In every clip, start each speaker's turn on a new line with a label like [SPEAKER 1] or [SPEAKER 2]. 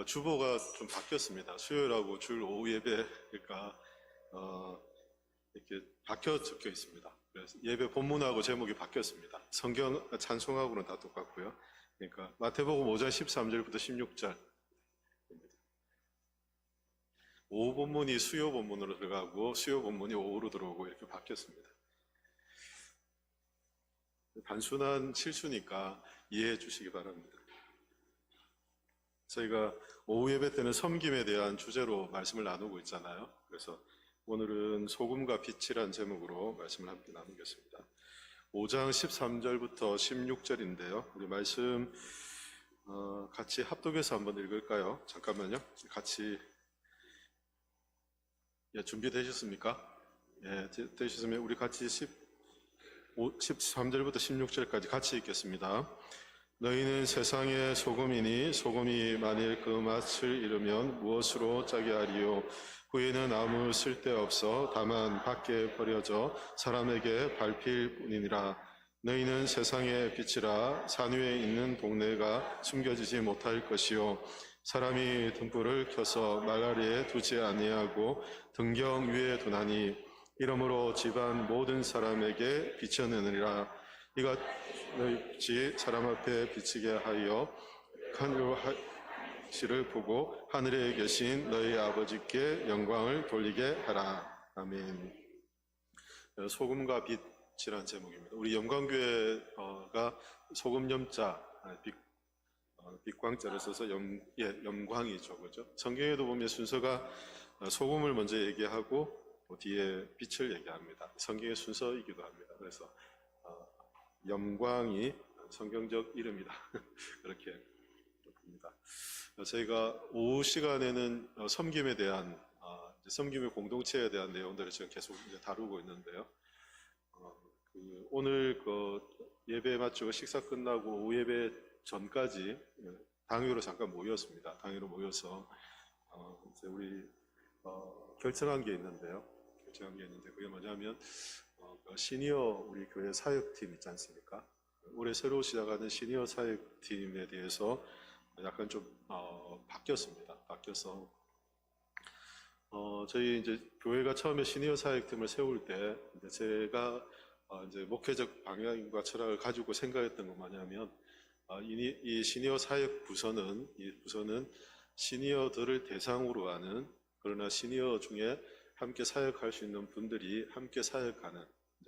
[SPEAKER 1] 주보가 좀 바뀌었습니다. 수요일하고 주일 오후 예배가 이렇게 바뀌어 적혀 있습니다. 그래서 예배 본문하고 제목이 바뀌었습니다. 성경 찬송하고는 다 똑같고요. 그러니까 마태복음 5장 13절부터 16절. 오후 본문이 수요 본문으로 들어가고 수요 본문이 오후로 들어오고 이렇게 바뀌었습니다. 단순한 실수니까 이해해 주시기 바랍니다. 저희가 오후 예배 때는 섬김에 대한 주제로 말씀을 나누고 있잖아요. 그래서 오늘은 소금과 빛이란 제목으로 말씀을 함께 나누겠습니다. 5장 13절부터 16절인데요. 우리 말씀 같이 합독해서 한번 읽을까요? 잠깐만요. 같이 준비되셨습니까? 예, 되셨으면 우리 같이 13절부터 16절까지 같이 읽겠습니다. 너희는 세상의 소금이니 소금이 만일 그 맛을 잃으면 무엇으로 짜게 하리요? 후에는 아무 쓸데없어 다만 밖에 버려져 사람에게 밟힐 뿐이니라. 너희는 세상의 빛이라. 산 위에 있는 동네가 숨겨지지 못할 것이요 사람이 등불을 켜서 말 아래에 두지 아니하고 등경 위에 두나니 이러므로 집안 모든 사람에게 비춰내느니라. 이가 너희 사람 앞에 비치게 하여 하늘을 보고 하늘에 계신 너희 아버지께 영광을 돌리게 하라. 아멘. 소금과 빛이란 제목입니다. 우리 영광교회가 소금 염자 빛광자를 써서 영광이죠, 그죠? 성경에도 보면 순서가 소금을 먼저 얘기하고 뒤에 빛을 얘기합니다. 성경의 순서이기도 합니다. 그래서 영광이 성경적 이름이다. 그렇게 봅니다. 저희가 오후 시간에는 섬김에 대한 섬김의 공동체에 대한 내용들을 지금 계속 다루고 있는데요. 오늘 예배 마치고 식사 끝나고 오후 예배 전까지 당회로 잠깐 모였습니다. 당회로 모여서 이제 우리 결정한 게 있는데요. 그게 뭐냐면 시니어 우리 교회 사역팀 있지 않습니까? 올해 새로 시작하는 시니어 사역팀에 대해서 약간 좀 바뀌었습니다. 바뀌어서 저희 이제 교회가 처음에 시니어 사역팀을 세울 때 이제 제가 이제 목회적 방향과 철학을 가지고 생각했던 건 뭐냐면 이 시니어 사역 부서는 시니어들을 대상으로 하는, 그러나 시니어 중에 함께 사역할 수 있는 분들이 함께 사역하는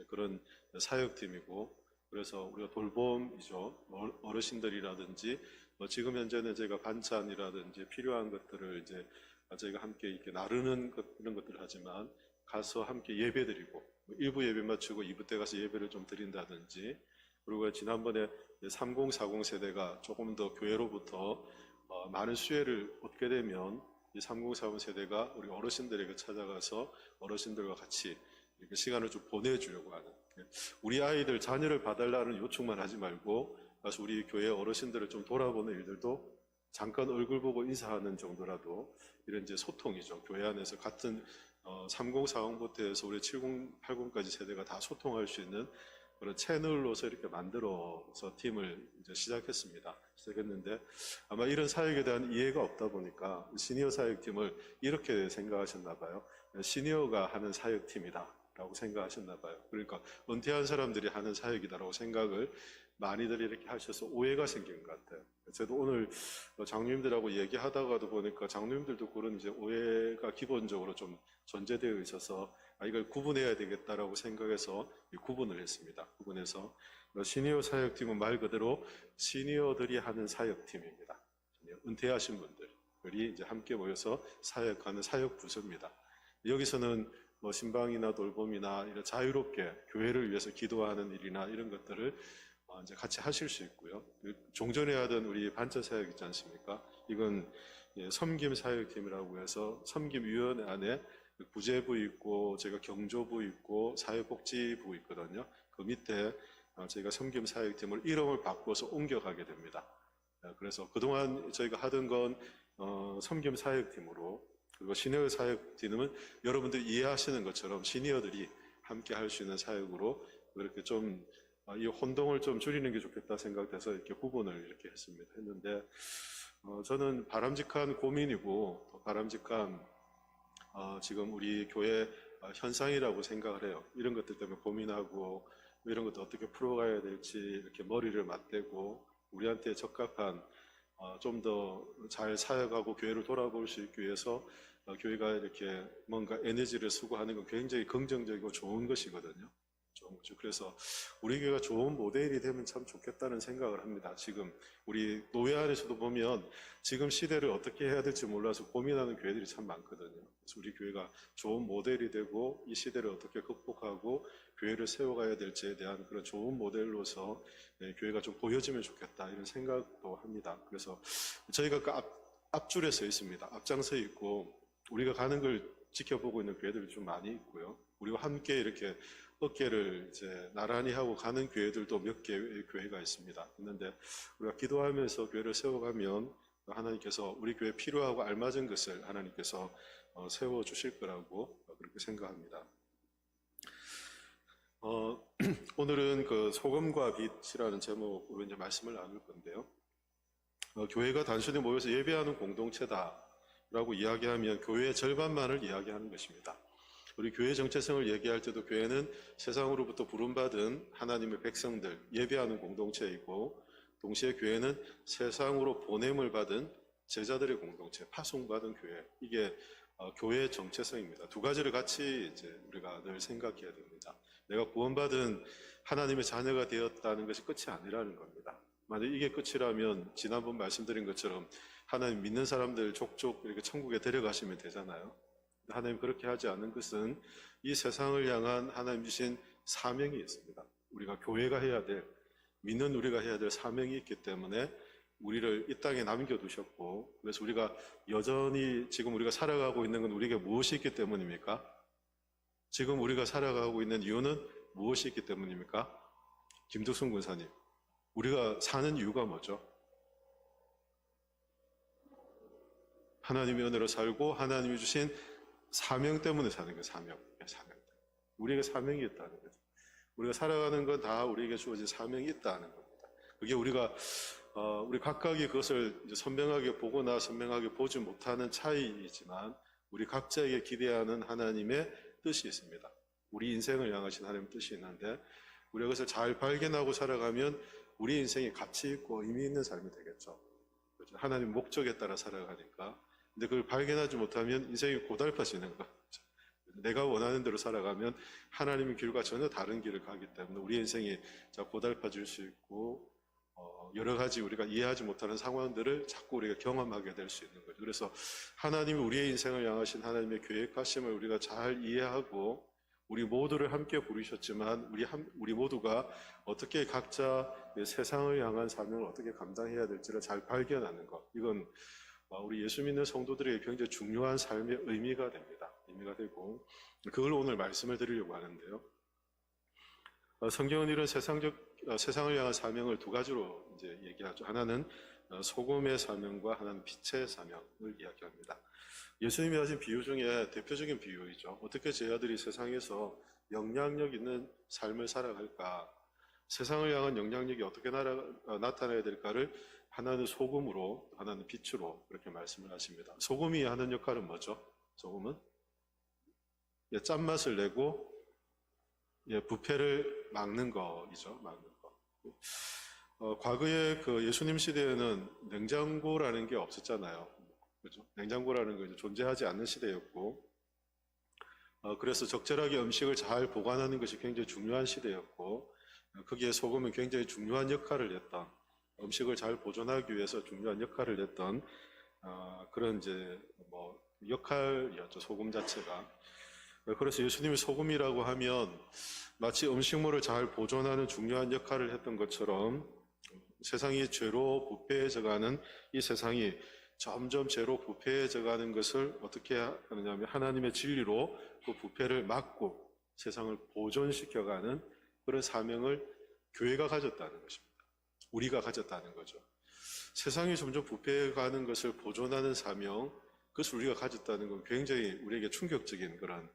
[SPEAKER 1] 그런 사역팀이고, 그래서 우리가 돌봄이죠. 어르신들이라든지 지금 현재는 제가 반찬이라든지 필요한 것들을 이제 저희가 함께 이렇게 나르는 이런 것들을 하지만 가서 함께 예배드리고 1부 예배 마치고 2부 때 가서 예배를 좀 드린다든지, 그리고 지난번에 3040 세대가 조금 더 교회로부터 많은 수혜를 얻게 되면 이 3040 세대가 우리 어르신들에게 찾아가서 어르신들과 같이 이렇게 시간을 좀 보내주려고 하는, 우리 아이들 자녀를 봐달라는 요청만 하지 말고 가서 우리 교회 어르신들을 좀 돌아보는 일들도 잠깐 얼굴 보고 인사하는 정도라도 이런 이제 소통이죠. 교회 안에서 같은 3040부터 해서 우리 70, 80까지 세대가 다 소통할 수 있는 그런 채널로서 이렇게 만들어서 팀을 이제 시작했는데 아마 이런 사역에 대한 이해가 없다 보니까 시니어 사역팀을 이렇게 생각하셨나 봐요. 시니어가 하는 사역팀이다 라고 생각하셨나 봐요. 그러니까 은퇴한 사람들이 하는 사역이다라고 생각을 많이들 이렇게 하셔서 오해가 생긴 것 같아요. 저도 오늘 장로님들하고 얘기하다가도 보니까 장로님들도 그런 이제 오해가 기본적으로 좀 전제되어 있어서 이걸 구분해야 되겠다라고 생각해서 구분을 했습니다. 구분해서 시니어 사역팀은 말 그대로 시니어들이 하는 사역팀입니다. 은퇴하신 분들이 이제 함께 모여서 사역하는 사역 부서입니다. 여기서는 신방이나 돌봄이나 이런 자유롭게 교회를 위해서 기도하는 일이나 이런 것들을 이제 같이 하실 수 있고요. 종전에 하던 우리 반차 사역 있지 않습니까? 이건 섬김 사역팀이라고 해서 섬김위원회 안에 부재부 있고 제가 경조부 있고 사회복지부 있거든요. 그 밑에 저희가 섬김 사역팀을 이름을 바꿔서 옮겨가게 됩니다. 그래서 그동안 저희가 하던 건 섬김 사역팀으로, 그리고 시니어 사역팀은 여러분들이 이해하시는 것처럼 시니어들이 함께 할 수 있는 사역으로 그렇게 좀 이 혼동을 좀 줄이는 게 좋겠다 생각돼서 이렇게 구분을 이렇게 했는데 저는 바람직한 고민이고 또 바람직한 지금 우리 교회 현상이라고 생각을 해요. 이런 것들 때문에 고민하고 이런 것도 어떻게 풀어가야 될지 이렇게 머리를 맞대고 우리한테 적합한 좀 더 잘 사역하고 교회를 돌아볼 수 있기 위해서 교회가 이렇게 뭔가 에너지를 수고하는 건 굉장히 긍정적이고 좋은 것이거든요. 좋은 거죠. 그래서 우리 교회가 좋은 모델이 되면 참 좋겠다는 생각을 합니다. 지금 우리 노회 안에서도 보면 지금 시대를 어떻게 해야 될지 몰라서 고민하는 교회들이 참 많거든요. 그래서 우리 교회가 좋은 모델이 되고 이 시대를 어떻게 극복하고 교회를 세워가야 될지에 대한 그런 좋은 모델로서 교회가 좀 보여지면 좋겠다 이런 생각도 합니다. 그래서 저희가 그 앞줄에 서 있습니다. 앞장서 있고 우리가 가는 걸 지켜보고 있는 교회들이 좀 많이 있고요. 우리와 함께 이렇게 어깨를 이제 나란히 하고 가는 교회들도 몇 개의 교회가 있습니다. 있는데 우리가 기도하면서 교회를 세워가면 하나님께서 우리 교회에 필요하고 알맞은 것을 하나님께서 세워주실 거라고 그렇게 생각합니다. 오늘은 그 소금과 빛이라는 제목으로 이제 말씀을 나눌 건데요. 교회가 단순히 모여서 예배하는 공동체다라고 이야기하면 교회의 절반만을 이야기하는 것입니다. 우리 교회 정체성을 얘기할 때도 교회는 세상으로부터 부름받은 하나님의 백성들, 예배하는 공동체이고 동시에 교회는 세상으로 보냄을 받은 제자들의 공동체, 파송받은 교회. 이게 교회의 정체성입니다. 두 가지를 같이 이제 우리가 늘 생각해야 됩니다. 내가 구원받은 하나님의 자녀가 되었다는 것이 끝이 아니라는 겁니다. 만약 이게 끝이라면 지난번 말씀드린 것처럼 하나님 믿는 사람들 족족 이렇게 천국에 데려가시면 되잖아요. 하나님 그렇게 하지 않는 것은 이 세상을 향한 하나님 주신 사명이 있습니다. 우리가 교회가 해야 될, 믿는 우리가 해야 될 사명이 있기 때문에 우리를 이 땅에 남겨두셨고, 그래서 우리가 여전히 지금 우리가 살아가고 있는 건 우리에게 무엇이 있기 때문입니까? 지금 우리가 살아가고 있는 이유는 무엇이 있기 때문입니까? 김두순 군사님, 우리가 사는 이유가 뭐죠? 하나님의 은혜로 살고 하나님이 주신 사명 때문에 사는 거예요. 사명. 우리에게 사명이 있다는 거죠. 우리가 살아가는 건 다 우리에게 주어진 사명이 있다는 겁니다. 그게 우리가 우리 각각이 그것을 이제 선명하게 보거나 선명하게 보지 못하는 차이이지만 우리 각자에게 기대하는 하나님의 뜻이 있습니다. 우리 인생을 향하신 하나님의 뜻이 있는데 우리가 그것을 잘 발견하고 살아가면 우리 인생이 가치 있고 의미 있는 삶이 되겠죠. 그렇죠? 하나님 목적에 따라 살아가니까. 근데 그걸 발견하지 못하면 인생이 고달파지는 거죠. 내가 원하는 대로 살아가면 하나님의 길과 전혀 다른 길을 가기 때문에 우리 인생이 고달파질 수 있고 여러 가지 우리가 이해하지 못하는 상황들을 자꾸 우리가 경험하게 될 수 있는 거죠. 그래서 하나님이 우리의 인생을 향하신 하나님의 계획하심을 우리가 잘 이해하고 우리 모두를 함께 부르셨지만 우리 모두가 어떻게 각자 세상을 향한 사명을 어떻게 감당해야 될지를 잘 발견하는 것, 이건 우리 예수 믿는 성도들에게 굉장히 중요한 삶의 의미가 됩니다. 의미가 되고 그걸 오늘 말씀을 드리려고 하는데요. 성경은 이런 세상을 향한 사명을 두 가지로 이제 얘기하죠. 하나는 소금의 사명과 하나는 빛의 사명을 이야기합니다. 예수님이 하신 비유 중에 대표적인 비유이죠. 어떻게 제 아들이 세상에서 영향력 있는 삶을 살아갈까? 세상을 향한 영향력이 어떻게 나타나야 될까를 하나는 소금으로, 하나는 빛으로 그렇게 말씀을 하십니다. 소금이 하는 역할은 뭐죠? 소금은 짠맛을 내고 부패를 막는 거이죠. 막는 거. 과거에 그 예수님 시대에는 냉장고라는 게 없었잖아요. 그렇죠? 냉장고라는 거 존재하지 않는 시대였고, 그래서 적절하게 음식을 잘 보관하는 것이 굉장히 중요한 시대였고, 거기에 소금은 굉장히 중요한 역할을 했던, 음식을 잘 보존하기 위해서 중요한 역할을 했던 그런 이제 역할이었죠. 소금 자체가. 그래서 예수님이 소금이라고 하면 마치 음식물을 잘 보존하는 중요한 역할을 했던 것처럼 세상이 죄로 부패해져가는 이 세상이 점점 죄로 부패해져가는 것을 어떻게 하느냐면 하나님의 진리로 그 부패를 막고 세상을 보존시켜가는 그런 사명을 교회가 가졌다는 것입니다. 우리가 가졌다는 거죠. 세상이 점점 부패해가는 것을 보존하는 사명, 그것을 우리가 가졌다는 건 굉장히 우리에게 충격적인 그런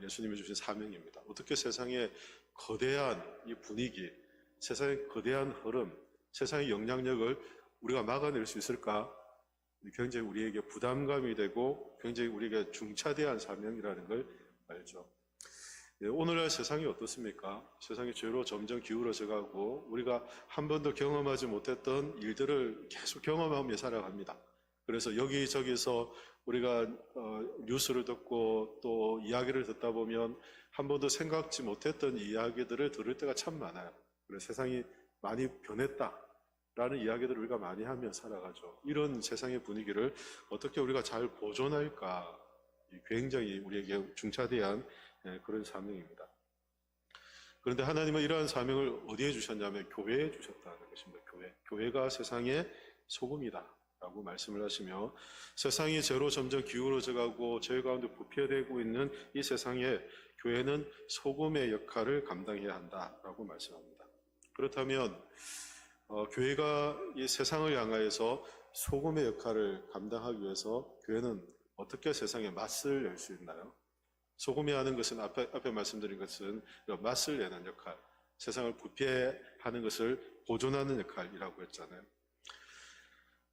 [SPEAKER 1] 예수님이 주신 사명입니다. 어떻게 세상의 거대한 이 분위기, 세상의 거대한 흐름, 세상의 영향력을 우리가 막아낼 수 있을까? 굉장히 우리에게 부담감이 되고 굉장히 우리에게 중차대한 사명이라는 걸 알죠. 예, 오늘날 세상이 어떻습니까? 세상이 죄로 점점 기울어져 가고 우리가 한 번도 경험하지 못했던 일들을 계속 경험하며 살아갑니다. 그래서 여기저기서 우리가 뉴스를 듣고 또 이야기를 듣다 보면 한 번도 생각지 못했던 이야기들을 들을 때가 참 많아요. 그래서 세상이 많이 변했다라는 이야기들을 우리가 많이 하며 살아가죠. 이런 세상의 분위기를 어떻게 우리가 잘 보존할까? 굉장히 우리에게 중차대한 그런 사명입니다. 그런데 하나님은 이러한 사명을 어디에 주셨냐면 교회에 주셨다는 것입니다. 교회가 세상의 소금이다 라고 말씀을 하시며 세상이 죄로 점점 기울어져 가고 죄 가운데 부패되고 있는 이 세상에 교회는 소금의 역할을 감당해야 한다라고 말씀합니다. 그렇다면 교회가 이 세상을 향하여서 소금의 역할을 감당하기 위해서 교회는 어떻게 세상에 맛을 낼 수 있나요? 소금이 하는 것은 앞에 말씀드린 것은 맛을 내는 역할, 세상을 부패하는 것을 보존하는 역할이라고 했잖아요.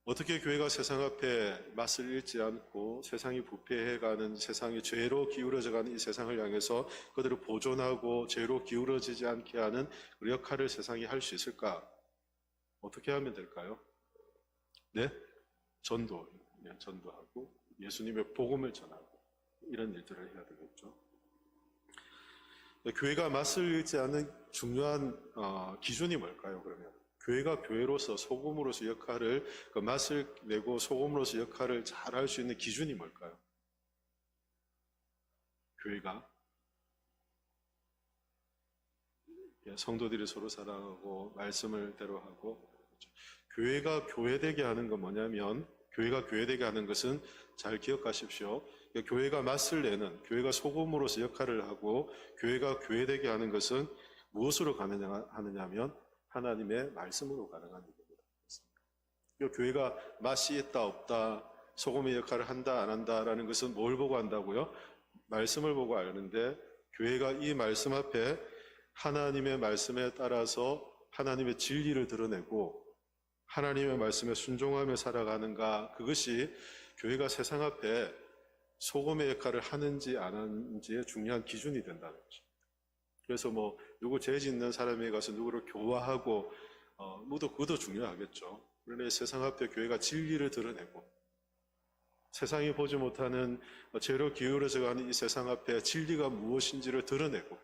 [SPEAKER 1] 어떻게 교회가 세상 앞에 맛을 잃지 않고 세상이 부패해가는 세상이 죄로 기울어져가는 이 세상을 향해서 그들을 보존하고 죄로 기울어지지 않게 하는 그 역할을 세상이 할 수 있을까? 어떻게 하면 될까요? 네? 전도하고 예수님의 복음을 전하고 이런 일들을 해야 되겠죠. 교회가 맛을 잃지 않는 중요한 기준이 뭘까요? 그러면 교회가 교회로서 소금으로서 역할을 그 맛을 내고 소금으로서 역할을 잘 할 수 있는 기준이 뭘까요? 교회가 성도들이 서로 사랑하고 말씀을 대로하고 교회가 교회되게 하는 건 뭐냐면 교회가 교회되게 하는 것은 잘 기억하십시오. 교회가 맛을 내는 교회가 소금으로서 역할을 하고 교회가 교회되게 하는 것은 무엇으로 하느냐면 하나님의 말씀으로 가능한 일입니다. 교회가 맛이 있다 없다 소금의 역할을 한다 안 한다라는 것은 뭘 보고 한다고요? 말씀을 보고 아는데 교회가 이 말씀 앞에 하나님의 말씀에 따라서 하나님의 진리를 드러내고 하나님의 말씀에 순종하며 살아가는가, 그것이 교회가 세상 앞에 소금의 역할을 하는지 안 하는지의 중요한 기준이 된다는 것입니다. 그래서 누구 죄 짓는 사람에 가서 누구를 교화하고 그것도 중요하겠죠. 그러나 세상 앞에 교회가 진리를 드러내고 세상이 보지 못하는 죄로 기울어져 가는 이 세상 앞에 진리가 무엇인지를 드러내고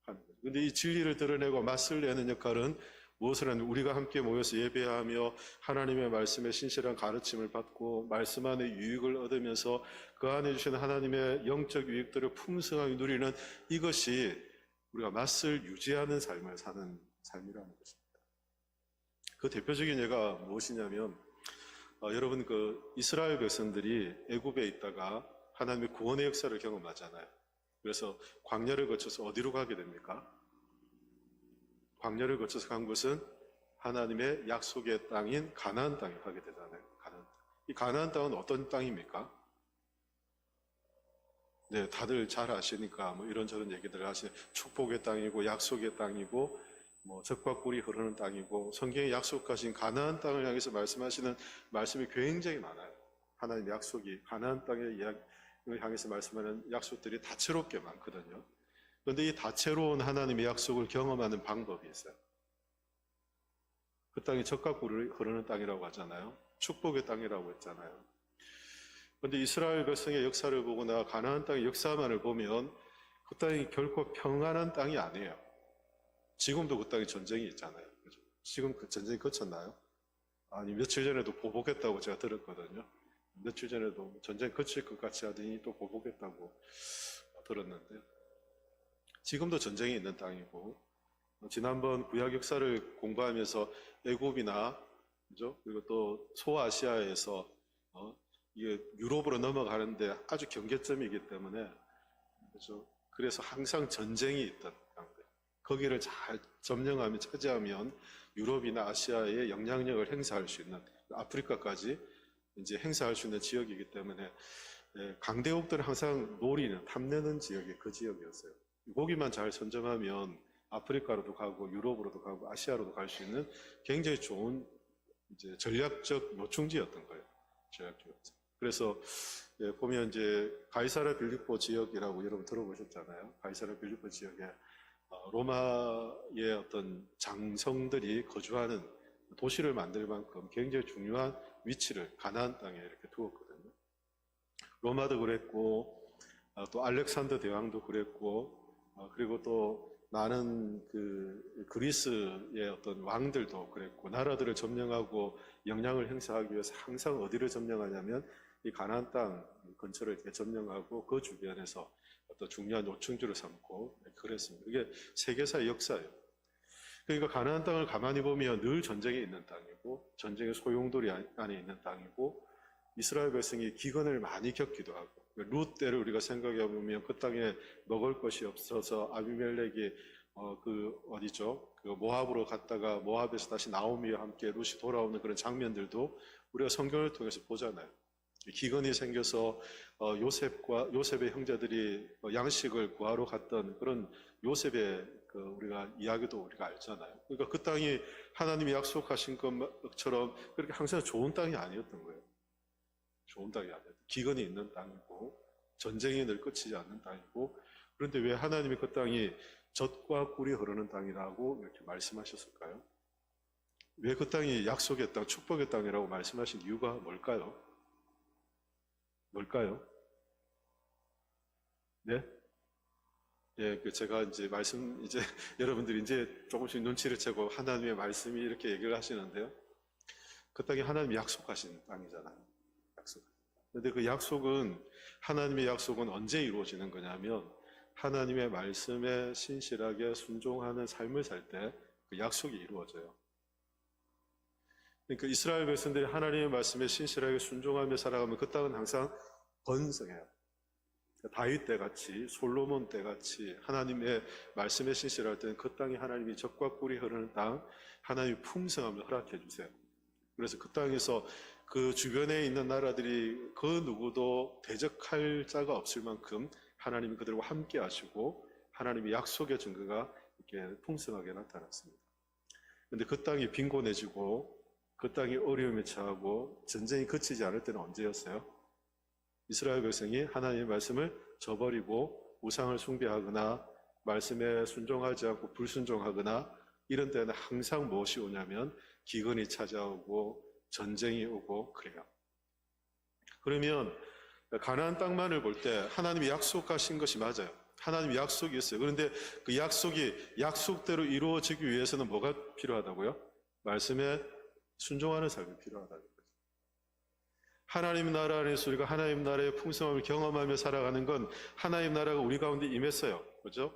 [SPEAKER 1] 하는 거죠. 그런데 이 진리를 드러내고 맛을 내는 역할은 무엇을 하는 우리가 함께 모여서 예배하며 하나님의 말씀에 신실한 가르침을 받고 말씀 안에 유익을 얻으면서 그 안에 주시는 하나님의 영적 유익들을 풍성하게 누리는 이것이 우리가 맛을 유지하는 삶을 사는 삶이라는 것입니다. 그 대표적인 예가 무엇이냐면 여러분 이스라엘 백성들이 애굽에 있다가 하나님의 구원의 역사를 경험하잖아요. 그래서 광야를 거쳐서 어디로 가게 됩니까? 광야를 거쳐서 간 곳은 하나님의 약속의 땅인 가나안 땅에 가게 되잖아요. 이 가나안 땅은 어떤 땅입니까? 네, 다들 잘 아시니까 이런저런 얘기들을 하시는 축복의 땅이고 약속의 땅이고 젖과 꿀이 흐르는 땅이고 성경에 약속하신 가나안 땅을 향해서 말씀하시는 말씀이 굉장히 많아요. 하나님의 약속이 가나안 땅을 향해서 말씀하는 약속들이 다채롭게 많거든요. 그런데 이 다채로운 하나님의 약속을 경험하는 방법이 있어요. 그 땅이 젖과 꿀이 흐르는 땅이라고 하잖아요. 축복의 땅이라고 했잖아요. 그런데 이스라엘 백성의 역사를 보거나 가나안 땅의 역사만을 보면 그 땅이 결코 평안한 땅이 아니에요. 지금도 그 땅에 전쟁이 있잖아요. 지금 그 전쟁이 그쳤나요? 아니, 며칠 전에도 보복했다고 제가 들었거든요. 며칠 전에도 전쟁 그칠 것 같이 하더니 또 보복했다고 들었는데 지금도 전쟁이 있는 땅이고 지난번 구약 역사를 공부하면서 애굽이나 그리고 또 소아시아에서 이게 유럽으로 넘어가는데 아주 경계점이기 때문에 그래서 항상 전쟁이 있던 땅들 거기를 잘 점령하면 차지하면 유럽이나 아시아에 영향력을 행사할 수 있는 아프리카까지 이제 행사할 수 있는 지역이기 때문에 강대국들은 항상 노리는 탐내는 지역이 그 지역이었어요. 거기만 잘 선점하면 아프리카로도 가고 유럽으로도 가고 아시아로도 갈 수 있는 굉장히 좋은 이제 전략적 요충지였던 거예요. 조약교회에서. 그래서 보면 이제 가이사랴 빌립보 지역이라고 여러분 들어보셨잖아요. 가이사랴 빌립보 지역에 로마의 어떤 장성들이 거주하는 도시를 만들 만큼 굉장히 중요한 위치를 가나안 땅에 이렇게 두었거든요. 로마도 그랬고 또 알렉산더 대왕도 그랬고 그리고 또 많은 그 그리스의 어떤 왕들도 그랬고 나라들을 점령하고 영향을 행사하기 위해서 항상 어디를 점령하냐면 이 가나안 땅 근처를 이렇게 점령하고 그 주변에서 어떤 중요한 요충지를 삼고 그랬습니다. 이게 세계사의 역사예요. 그러니까 가나안 땅을 가만히 보면 늘 전쟁이 있는 땅이고 전쟁의 소용돌이 안에 있는 땅이고 이스라엘 백성이 기근을 많이 겪기도 하고 룻 때를 우리가 생각해 보면 그 땅에 먹을 것이 없어서 아비멜렉이 그 모압으로 갔다가 모압에서 다시 나오미와 함께 룻이 돌아오는 그런 장면들도 우리가 성경을 통해서 보잖아요. 기근이 생겨서 요셉의 형제들이 양식을 구하러 갔던 그런 요셉의 우리가 이야기도 우리가 알잖아요. 그러니까 그 땅이 하나님이 약속하신 것처럼 그렇게 항상 좋은 땅이 아니었던 거예요. 좋은 땅이 아니었어요. 기근이 있는 땅이고 전쟁이 늘 끝이지 않는 땅이고 그런데 왜 하나님이 그 땅이 젖과 꿀이 흐르는 땅이라고 이렇게 말씀하셨을까요? 왜 그 땅이 약속의 땅, 축복의 땅이라고 말씀하신 이유가 뭘까요? 뭘까요? 네? 예, 제가 이제 여러분들이 이제 조금씩 눈치를 채고 하나님의 말씀이 이렇게 얘기를 하시는데요. 그 땅이 하나님이 약속하신 땅이잖아요. 약속. 그런데 그 약속은, 하나님의 약속은 언제 이루어지는 거냐면, 하나님의 말씀에 신실하게 순종하는 삶을 살 때 그 약속이 이루어져요. 그러니까 이스라엘 백성들이 하나님의 말씀에 신실하게 순종하며 살아가면 그 땅은 항상 번성해요. 다윗 때같이, 솔로몬 때같이 하나님의 말씀에 신실할 때는 그 땅이 하나님이 젖과 꿀이 흐르는 땅, 하나님이 풍성함을 허락해 주세요. 그래서 그 땅에서 그 주변에 있는 나라들이 그 누구도 대적할 자가 없을 만큼 하나님이 그들과 함께 하시고 하나님의 약속의 증거가 이렇게 풍성하게 나타났습니다. 그런데 그 땅이 빈곤해지고 그 땅이 어려움에 처하고 전쟁이 그치지 않을 때는 언제였어요? 이스라엘 백성이 하나님의 말씀을 저버리고 우상을 숭배하거나 말씀에 순종하지 않고 불순종하거나 이런 때는 항상 무엇이 오냐면 기근이 찾아오고 전쟁이 오고 그래요. 그러면 가나안 땅만을 볼 때 하나님이 약속하신 것이 맞아요. 하나님이 약속이 있어요. 그런데 그 약속이 약속대로 이루어지기 위해서는 뭐가 필요하다고요? 말씀에 순종하는 삶이 필요하다는 거죠. 하나님 나라 안에서 우리가 하나님 나라의 풍성함을 경험하며 살아가는 건 하나님 나라가 우리 가운데 임했어요. 그렇죠?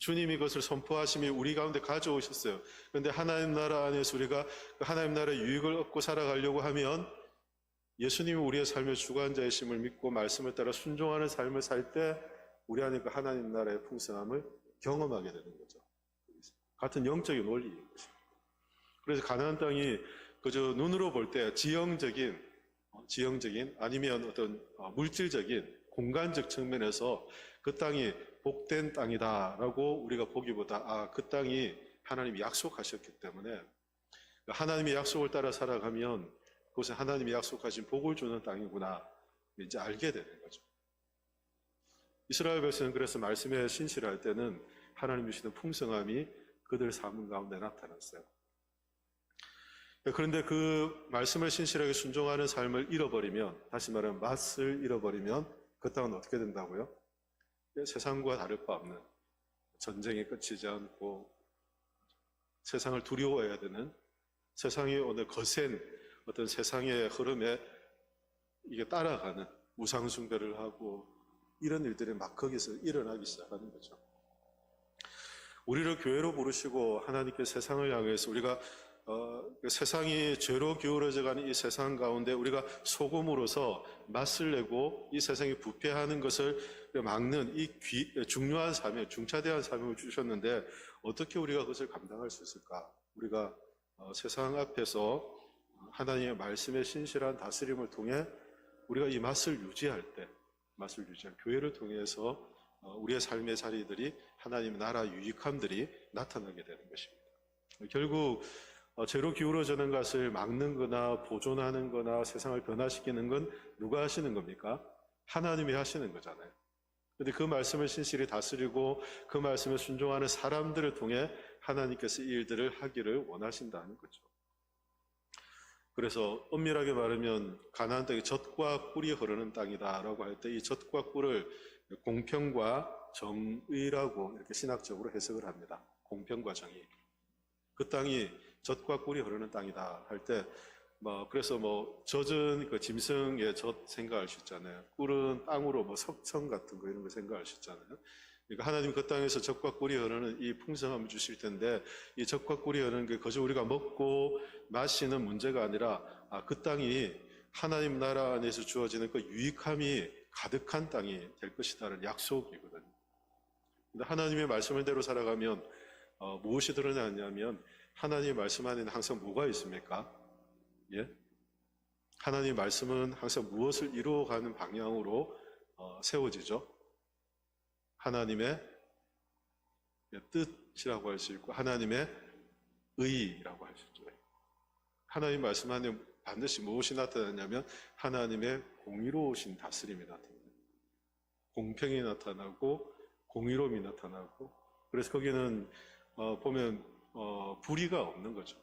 [SPEAKER 1] 주님이 그것을 선포하심이 우리 가운데 가져오셨어요. 그런데 하나님 나라 안에서 우리가 하나님 나라의 유익을 얻고 살아가려고 하면 예수님이 우리의 삶의 주관자이심을 믿고 말씀을 따라 순종하는 삶을 살 때 우리 안에 그 하나님 나라의 풍성함을 경험하게 되는 거죠. 같은 영적인 원리인 것입니다. 그래서 가나안 땅이 그저 눈으로 볼 때 지형적인 아니면 어떤 물질적인 공간적 측면에서 그 땅이 복된 땅이다라고 우리가 보기보다 그 땅이 하나님이 약속하셨기 때문에 하나님의 약속을 따라 살아가면 그것은 하나님이 약속하신 복을 주는 땅이구나 이제 알게 되는 거죠. 이스라엘 백성은 그래서 말씀에 신실할 때는 하나님 주시는 풍성함이 그들 삶 가운데 나타났어요. 그런데 그 말씀을 신실하게 순종하는 삶을 잃어버리면, 다시 말하면 맛을 잃어버리면 그 땅은 어떻게 된다고요? 세상과 다를 바 없는, 전쟁이 끝이지 않고 세상을 두려워해야 되는, 세상이 오늘 거센 어떤 세상의 흐름에 이게 따라가는 우상 숭배를 하고 이런 일들이 막 거기서 일어나기 시작하는 거죠. 우리를 교회로 부르시고 하나님께 세상을 향해서 우리가 세상이 죄로 기울어져가는 이 세상 가운데 우리가 소금으로서 맛을 내고 이 세상이 부패하는 것을 막는 이 중요한 사명, 중차대한 사명을 주셨는데 어떻게 우리가 그것을 감당할 수 있을까? 우리가 세상 앞에서 하나님의 말씀에 신실한 다스림을 통해 우리가 이 맛을 유지할 교회를 통해서 우리의 삶의 자리들이 하나님의 나라 유익함들이 나타나게 되는 것입니다. 결국 죄로 기울어지는 것을 막는 거나 보존하는 거나 세상을 변화시키는 건 누가 하시는 겁니까? 하나님이 하시는 거잖아요. 근데 그 말씀을 신실히 다스리고 그 말씀에 순종하는 사람들을 통해 하나님께서 이 일들을 하기를 원하신다는 거죠. 그래서 엄밀하게 말하면 가나안 땅이 젖과 꿀이 흐르는 땅이다라고 할 때 이 젖과 꿀을 공평과 정의라고 이렇게 신학적으로 해석을 합니다. 공평과 정의. 그 땅이 젖과 꿀이 흐르는 땅이다 할 때 그래서 젖은 그 짐승의 젖 생각할 수 있잖아요. 꿀은 땅으로 석청 같은 거 이런 거 생각할 수 있잖아요. 그러니까 하나님 그 땅에서 젖과 꿀이 흐르는 이 풍성함을 주실 텐데 이 젖과 꿀이 흐르는 게 거저 우리가 먹고 마시는 문제가 아니라 그 땅이 하나님 나라 안에서 주어지는 그 유익함이 가득한 땅이 될 것이다라는 약속이거든요. 근데 하나님의 말씀대로 살아가면 무엇이 드러나냐면 하나님의 말씀 안에는 항상 뭐가 있습니까? 예? 하나님의 말씀은 항상 무엇을 이루어가는 방향으로 세워지죠? 하나님의 뜻이라고 할 수 있고 하나님의 의라고 할 수 있죠. 하나님 말씀 안에 반드시 무엇이 나타나냐면 하나님의 공의로우신 다스림이 나타납니다. 공평이 나타나고 공의로움이 나타나고 그래서 거기는 보면 불의가 없는 거죠.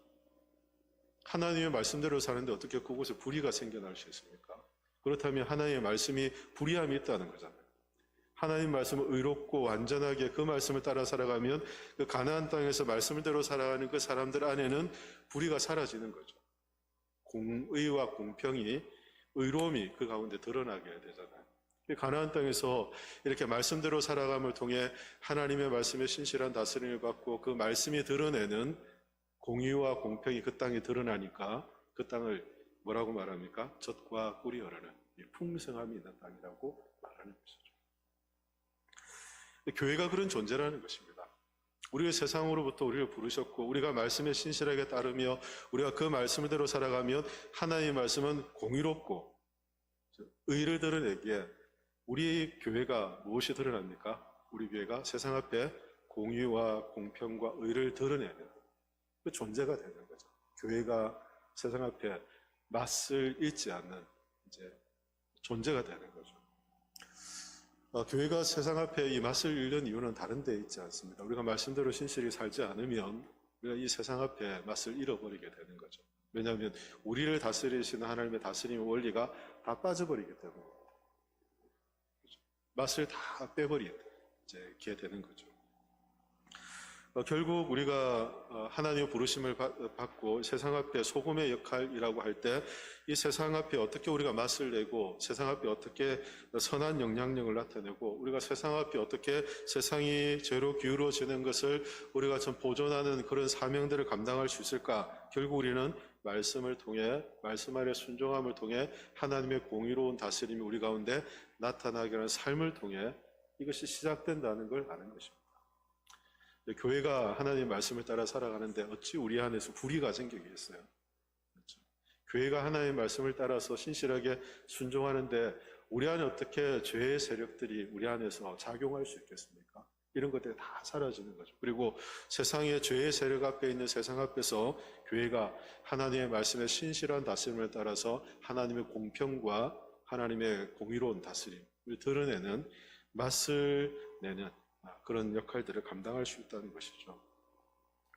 [SPEAKER 1] 하나님의 말씀대로 사는데 어떻게 그곳에 불의가 생겨날 수 있습니까? 그렇다면 하나님의 말씀이 불의함이 있다는 거잖아요. 하나님 말씀을 의롭고 완전하게 그 말씀을 따라 살아가면 그 가나안 땅에서 말씀대로 살아가는 그 사람들 안에는 불의가 사라지는 거죠. 공의와 공평이 의로움이 그 가운데 드러나게 되잖아요. 가나안 땅에서 이렇게 말씀대로 살아감을 통해 하나님의 말씀에 신실한 다스림을 받고 그 말씀이 드러내는 공의와 공평이 그 땅에 드러나니까 그 땅을 뭐라고 말합니까? 젖과 꿀이 흐르는 풍성함이 있는 땅이라고 말하는 것이죠. 교회가 그런 존재라는 것입니다. 우리가 세상으로부터 우리를 부르셨고 우리가 말씀에 신실하게 따르며 우리가 그 말씀대로 살아가면 하나님의 말씀은 공의롭고 의를 드러내기에 우리 교회가 무엇이 드러납니까? 우리 교회가 세상 앞에 공의와 공평과 의를 드러내는 그 존재가 되는 거죠. 교회가 세상 앞에 맛을 잃지 않는 존재가 되는 거죠. 교회가 세상 앞에 이 맛을 잃는 이유는 다른 데 있지 않습니다. 우리가 말씀대로 신실히 살지 않으면 우리가 이 세상 앞에 맛을 잃어버리게 되는 거죠. 왜냐하면 우리를 다스리시는 하나님의 다스림의 원리가 다 빠져버리기 때문에 맛을 다 빼버리게 되는 거죠. 결국 우리가 하나님의 부르심을 받고 세상 앞에 소금의 역할이라고 할 때 이 세상 앞에 어떻게 우리가 맛을 내고 세상 앞에 어떻게 선한 영향력을 나타내고 우리가 세상 앞에 어떻게 세상이 죄로 기울어지는 것을 우리가 좀 보존하는 그런 사명들을 감당할 수 있을까? 결국 우리는 말씀을 통해 말씀 안에 순종함을 통해 하나님의 공의로운 다스림이 우리 가운데 나타나게 하는 삶을 통해 이것이 시작된다는 걸 아는 것입니다. 교회가 하나님의 말씀을 따라 살아가는데 어찌 우리 안에서 불의가 생기겠어요? 그렇죠? 교회가 하나님의 말씀을 따라서 신실하게 순종하는데 우리 안에 어떻게 죄의 세력들이 우리 안에서 작용할 수 있겠습니까? 이런 것들이 다 사라지는 거죠. 그리고 세상의 죄의 세력 앞에 있는 세상 앞에서 교회가 하나님의 말씀에 신실한 다스림을 따라서 하나님의 공평과 하나님의 공의로운 다스림을 드러내는 맛을 내는 그런 역할들을 감당할 수 있다는 것이죠.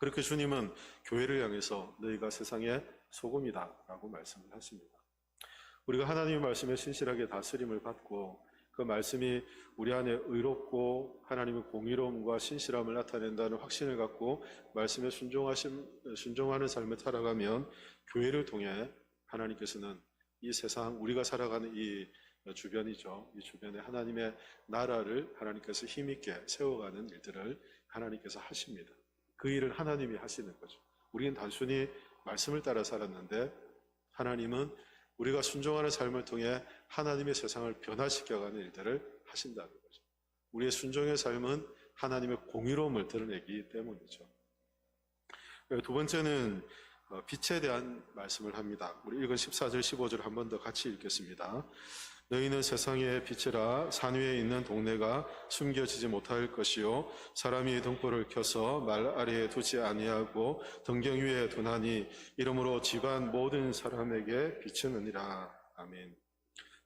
[SPEAKER 1] 그렇게 주님은 교회를 향해서 너희가 세상의 소금이다 라고 말씀을 하십니다. 우리가 하나님의 말씀에 신실하게 다스림을 받고 그 말씀이 우리 안에 의롭고 하나님의 공의로움과 신실함을 나타낸다는 확신을 갖고 말씀에 순종하는 삶을 살아가면 교회를 통해 하나님께서는 이 세상 우리가 살아가는 이 주변이죠. 이 주변에 하나님의 나라를 하나님께서 힘있게 세워가는 일들을 하나님께서 하십니다. 그 일을 하나님이 하시는 거죠. 우리는 단순히 말씀을 따라 살았는데 하나님은 우리가 순종하는 삶을 통해 하나님의 세상을 변화시켜가는 일들을 하신다는 거죠. 우리의 순종의 삶은 하나님의 공의로움을 드러내기 때문이죠. 두 번째는 빛에 대한 말씀을 합니다. 우리 읽은 14절, 15절 한 번 더 같이 읽겠습니다. 너희는 세상의 빛이라. 산 위에 있는 동네가 숨겨지지 못할 것이요 사람이 등불을 켜서 말 아래에 두지 아니하고 등경 위에 두나니 이러므로 집안 모든 사람에게 비추느니라. 아멘.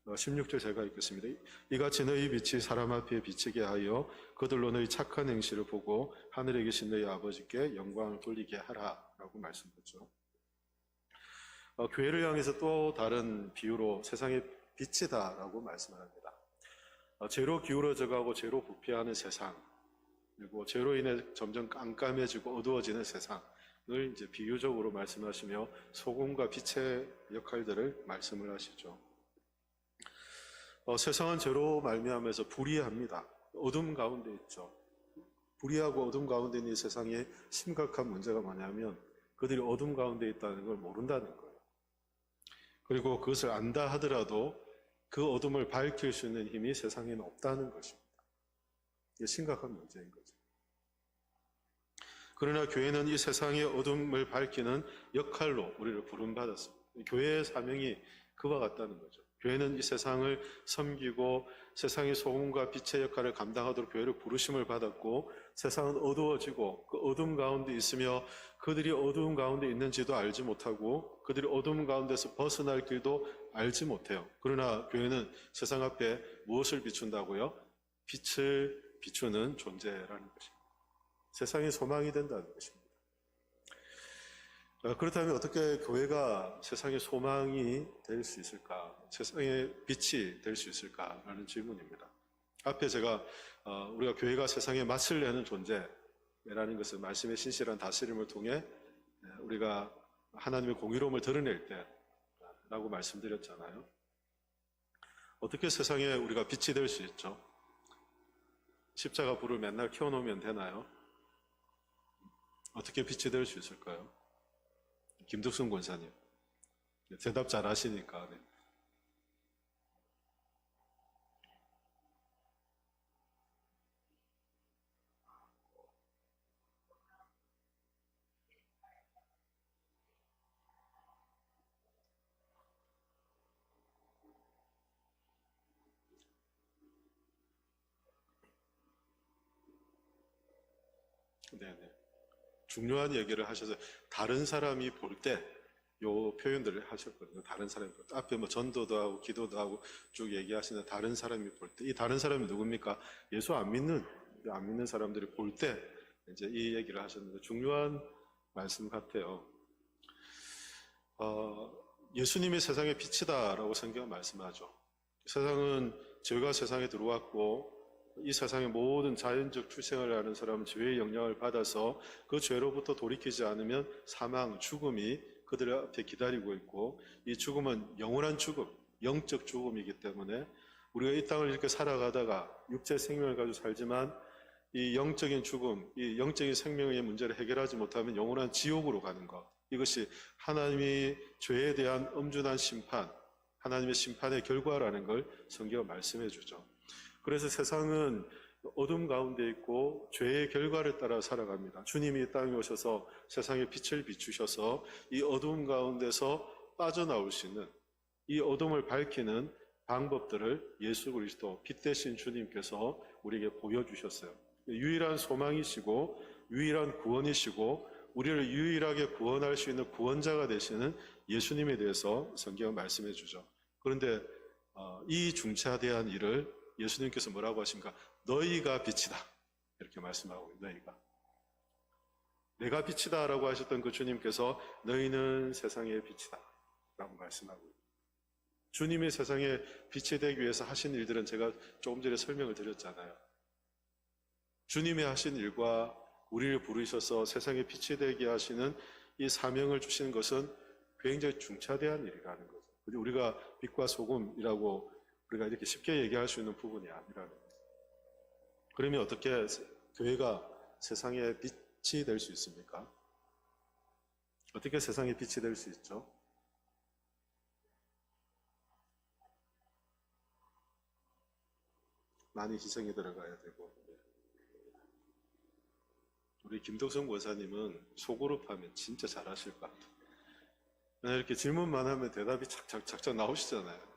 [SPEAKER 1] 16절 제가 읽겠습니다. 이같이 너희 빛이 사람 앞에 비치게 하여 그들로 너희 착한 행실을 보고 하늘에 계신 너희 아버지께 영광을 돌리게 하라 라고 말씀하죠. 교회를 향해서 또 다른 비유로 세상의 빛이다 라고 말씀을 합니다. 죄로 기울어져 가고 죄로 부패하는 세상, 그리고 죄로 인해 점점 깜깜해지고 어두워지는 세상을 이제 비유적으로 말씀하시며 소금과 빛의 역할들을 말씀을 하시죠. 세상은 죄로 말미암아서 불의합니다. 어둠 가운데 있죠. 불의하고 어둠 가운데 있는 이 세상에 심각한 문제가 뭐냐면 그들이 어둠 가운데 있다는 걸 모른다는 거예요. 그리고 그것을 안다 하더라도 그 어둠을 밝힐 수 있는 힘이 세상에는 없다는 것입니다. 이게 심각한 문제인 거죠. 그러나 교회는 이 세상의 어둠을 밝히는 역할로 우리를 부름받았습니다. 교회의 사명이 그와 같다는 거죠. 교회는 이 세상을 섬기고 세상의 소금과 빛의 역할을 감당하도록 교회를 부르심을 받았고, 세상은 어두워지고 그 어둠 가운데 있으며 그들이 어두운 가운데 있는지도 알지 못하고 그들이 어둠 가운데서 벗어날 길도 알지 못해요. 그러나 교회는 세상 앞에 무엇을 비춘다고요? 빛을 비추는 존재라는 것입니다. 세상의 소망이 된다는 것입니다. 그렇다면 어떻게 교회가 세상의 소망이 될 수 있을까? 세상의 빛이 될 수 있을까라는 질문입니다. 앞에 제가 우리가 교회가 세상에 맛을 내는 존재라는 것을 말씀의 신실한 다스림을 통해 우리가 하나님의 공의로움을 드러낼 때라고 말씀드렸잖아요. 어떻게 세상에 우리가 빛이 될 수 있죠? 십자가 불을 맨날 켜놓으면 되나요? 어떻게 빛이 될 수 있을까요? 김덕순 권사님, 대답 잘 하시니까. 네. 네네. 중요한 얘기를 하셔서 다른 사람이 볼 때 요 표현들을 하셨거든요. 다른 사람이 볼 때. 앞에 뭐 전도도 하고 기도도 하고 쭉 얘기하시는 다른 사람이 볼 때. 이 다른 사람이 누굽니까? 예수 안 믿는 사람들이 볼 때 이제 이 얘기를 하셨는데 중요한 말씀 같아요. 예수님이 세상의 빛이다라고 성경은 말씀하죠. 세상은 죄가 세상에 들어왔고 이 세상의 모든 자연적 출생을 하는 사람은 죄의 영향을 받아서 그 죄로부터 돌이키지 않으면 사망, 죽음이 그들 앞에 기다리고 있고, 이 죽음은 영원한 죽음, 영적 죽음이기 때문에 우리가 이 땅을 이렇게 살아가다가 육체 생명을 가지고 살지만 이 영적인 죽음, 이 영적인 생명의 문제를 해결하지 못하면 영원한 지옥으로 가는 것, 이것이 하나님이 죄에 대한 엄중한 심판, 하나님의 심판의 결과라는 걸 성경은 말씀해 주죠. 그래서 세상은 어둠 가운데 있고 죄의 결과를 따라 살아갑니다. 주님이 이 땅에 오셔서 세상에 빛을 비추셔서 이 어둠 가운데서 빠져나올 수 있는, 이 어둠을 밝히는 방법들을 예수 그리스도 빛 대신 주님께서 우리에게 보여주셨어요. 유일한 소망이시고 유일한 구원이시고 우리를 유일하게 구원할 수 있는 구원자가 되시는 예수님에 대해서 성경은 말씀해 주죠. 그런데 이 중차대한 일을 예수님께서 뭐라고 하십니까? 너희가 빛이다. 이렇게 말씀하고 너희가. 내가 빛이다 라고 하셨던 그 주님께서 너희는 세상의 빛이다 라고 말씀하고 주님이 세상에 빛이 되기 위해서 하신 일들은 제가 조금 전에 설명을 드렸잖아요. 주님이 하신 일과 우리를 부르셔서 세상에 빛이 되게 하시는 이 사명을 주시는 것은 굉장히 중차대한 일이라는 거죠. 우리가 빛과 소금이라고 우리가 이렇게 쉽게 얘기할 수 있는 부분이 아니라는 거죠. 그러면 어떻게 교회가 세상에 빛이 될 수 있습니까? 어떻게 세상에 빛이 될 수 있죠? 많이 희생이 들어가야 되고. 우리 김덕성 권사님은 소그룹 하면 진짜 잘하실 것 같아요. 이렇게 질문만 하면 대답이 착착 나오시잖아요.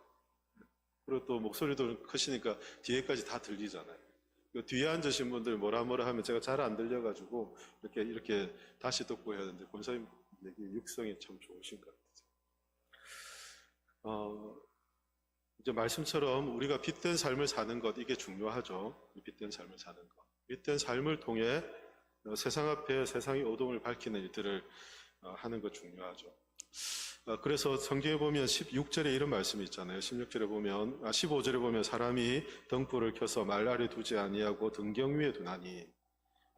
[SPEAKER 1] 그리고 또 목소리도 크시니까 뒤에까지 다 들리잖아요. 그 뒤에 앉으신 분들 뭐라 하면 제가 잘 안 들려가지고 이렇게 다시 듣고 해야 되는데 권사님 얘기 육성이 참 좋으신 것 같아요. 이제 말씀처럼 우리가 빛된 삶을 사는 것, 이게 중요하죠. 빛된 삶을 사는 것. 빛된 삶을 통해 세상 앞에 세상의 어둠을 밝히는 일들을 하는 것 중요하죠. 그래서 성경에 보면 16절에 이런 말씀이 있잖아요. 15절에 보면 사람이 등불을 켜서 말 아래 두지 아니하고 등경 위에 두나니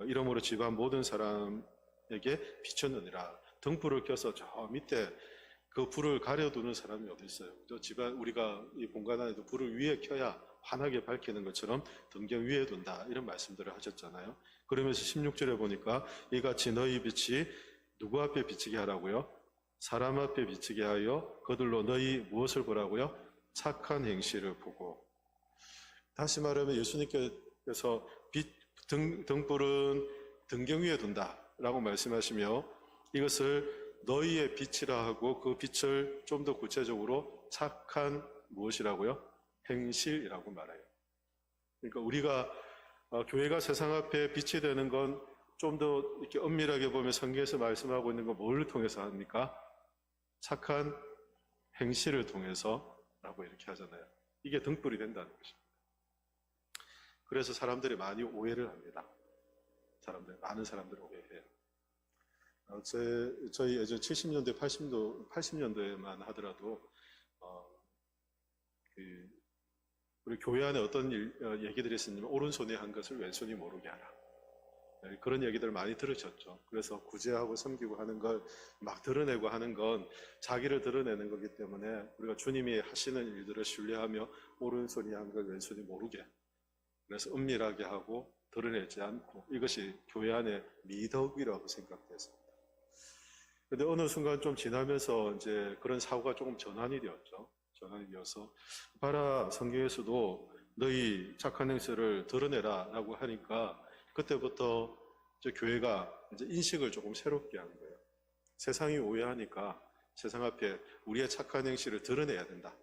[SPEAKER 1] 이러므로 집안 모든 사람에게 비쳤느니라. 등불을 켜서 저 밑에 그 불을 가려두는 사람이 어디 있어요? 저 집안, 우리가 이 본관 안에도 불을 위에 켜야 환하게 밝히는 것처럼 등경 위에 둔다, 이런 말씀들을 하셨잖아요. 그러면서 16절에 보니까 이같이 너희 빛이 누구 앞에 비치게 하라고요? 사람 앞에 비치게 하여 그들로 너희 무엇을 보라고요? 착한 행실을 보고. 다시 말하면 예수님께서 등불은 등경 위에 둔다라고 말씀하시며 이것을 너희의 빛이라 하고 그 빛을 좀 더 구체적으로 착한 무엇이라고요? 행실이라고 말해요. 그러니까 우리가 교회가 세상 앞에 빛이 되는 건 좀 더 이렇게 엄밀하게 보면 성경에서 말씀하고 있는 건 뭘 통해서 합니까? 착한 행실을 통해서라고 이렇게 하잖아요. 이게 등불이 된다는 것입니다. 그래서 사람들이 많이 오해를 합니다. 많은 사람들이 오해해요. 저희 예전 70년대, 80년대만 하더라도, 우리 교회 안에 어떤 얘기들이 있었냐면, 오른손이 한 것을 왼손이 모르게 하라. 그런 얘기들을 많이 들으셨죠. 그래서 구제하고 섬기고 하는 걸 막 드러내고 하는 건 자기를 드러내는 거기 때문에 우리가 주님이 하시는 일들을 신뢰하며 오른손이 한 걸 왼손이 모르게. 그래서 은밀하게 하고 드러내지 않고 이것이 교회 안의 미덕이라고 생각됐습니다. 근데 어느 순간 좀 지나면서 이제 그런 사고가 조금 전환이 되었죠. 전환이 되어서 봐라, 성경에서도 너희 착한 행실을 드러내라 라고 하니까 그때부터 이제 교회가 이제 인식을 조금 새롭게 한 거예요. 세상이 오해하니까 세상 앞에 우리의 착한 행실을 드러내야 된다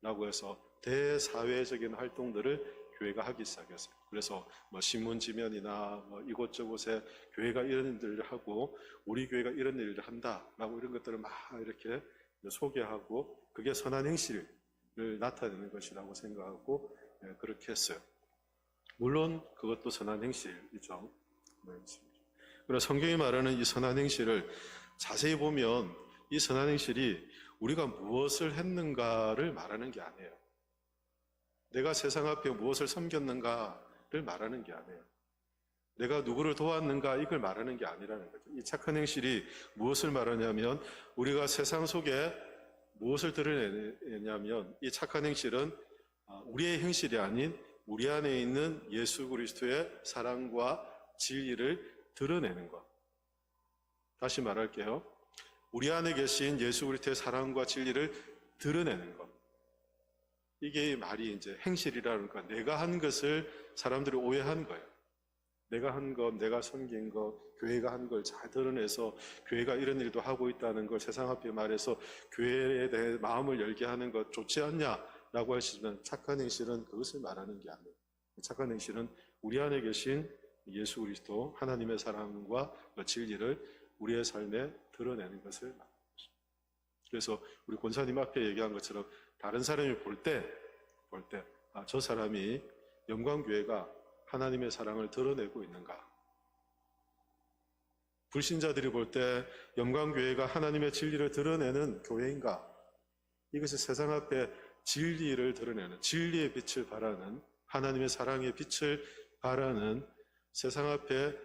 [SPEAKER 1] 라고 해서 대사회적인 활동들을 교회가 하기 시작했어요. 그래서 뭐 신문지면이나 뭐 이곳저곳에 교회가 이런 일들을 하고 우리 교회가 이런 일을 한다라고 이런 것들을 막 이렇게 소개하고 그게 선한 행실을 나타내는 것이라고 생각하고 그렇게 했어요. 물론 그것도 선한 행실이죠. 그래서 성경이 말하는 이 선한 행실을 자세히 보면 이 선한 행실이 우리가 무엇을 했는가를 말하는 게 아니에요. 내가 세상 앞에 무엇을 섬겼는가를 말하는 게 아니에요. 내가 누구를 도왔는가 이걸 말하는 게 아니라는 거죠. 이 착한 행실이 무엇을 말하냐면 우리가 세상 속에 무엇을 드러내냐면 이 착한 행실은 우리의 행실이 아닌 우리 안에 있는 예수 그리스도의 사랑과 진리를 드러내는 것. 다시 말할게요. 우리 안에 계신 예수 그리스도의 사랑과 진리를 드러내는 것. 이게 말이 이제 행실이라는 거. 내가 한 것을 사람들이 오해한 거예요. 내가 한 것, 내가 섬긴 것, 교회가 한 걸 잘 드러내서 교회가 이런 일도 하고 있다는 걸 세상 앞에 말해서 교회에 대해 마음을 열게 하는 것 좋지 않냐라고 하시면 착한 행실은 그것을 말하는 게 아니에요. 착한 행실은 우리 안에 계신 예수 그리스도 하나님의 사랑과 그 진리를 우리의 삶에 드러내는 것을 말합니다. 그래서 우리 권사님 앞에 얘기한 것처럼 다른 사람이 볼 때, 저 사람이 영광교회가 하나님의 사랑을 드러내고 있는가? 불신자들이 볼 때 영광교회가 하나님의 진리를 드러내는 교회인가? 이것이 세상 앞에 진리를 드러내는, 진리의 빛을 발하는, 하나님의 사랑의 빛을 발하는 세상 앞에